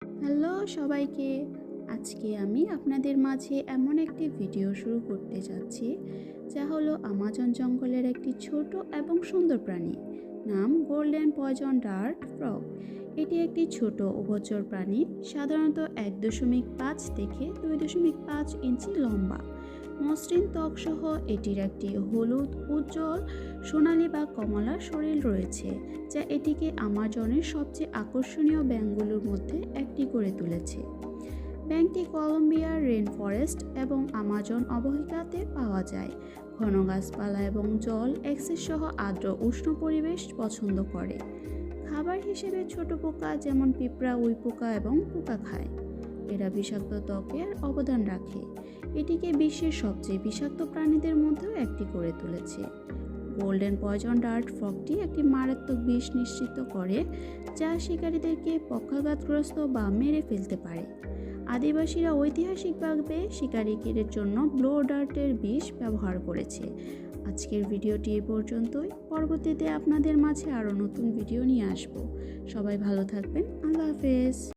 Hello সবাইকে। আজকে আমি আপনাদের মাঝে এমন একটি ভিডিও শুরু করতে যাচ্ছি যা হলো আমাজন জঙ্গলের একটি ছোট এবং সুন্দর প্রাণী। নাম গোল্ডেন পয়জন ডার্ট ফ্রগ। এটি একটি ছোট উভচর প্রাণী, সাধারণত 1.5 থেকে 2.5 ইঞ্চি লম্বা। মসৃণ ত্বক সহ এটির একটি হলুদ উজ্জ্বল সোনালী বা কমলা শরীর রয়েছে, যা এটিকে আমাজনের সবচেয়ে আকর্ষণীয় ব্যাঙগুলোর মধ্যে একটি করে তুলেছে। ব্যাঙটি কলম্বিয়ার রেন ফরেস্ট এবং আমাজন অববাহিকাতে পাওয়া যায়। ঘন গাছপালা এবং জল অ্যাক্সেস সহ আর্দ্র উষ্ণ পরিবেশ পছন্দ করে। খাবার হিসেবে ছোট পোকা যেমন পিঁপড়া, উইপোকা এবং পোকা খায়। এরা বিষাক্ত ত্বকের অবদান রাখে। এটিকে বিশ্বের সবচেয়ে বিষাক্ত প্রাণীদের মধ্যেও একটি করে তুলেছে। গোল্ডেন পয়জন ডার্ট ফ্রগটি একটি মারাত্মক বিষ নিশ্চিত করে, যা শিকারীদেরকে পক্ষাঘাতগ্রস্ত বা মেরে ফেলতে পারে। আদিবাসীরা ঐতিহাসিকভাবে শিকারীদের জন্য ব্লো ডার্টের বিষ ব্যবহার করেছে। আজকের ভিডিওটি এ পর্যন্তই। পরবর্তীতে আপনাদের মাঝে আরও নতুন ভিডিও নিয়ে আসব। সবাই ভালো থাকবেন। আল্লাহ হাফেজ।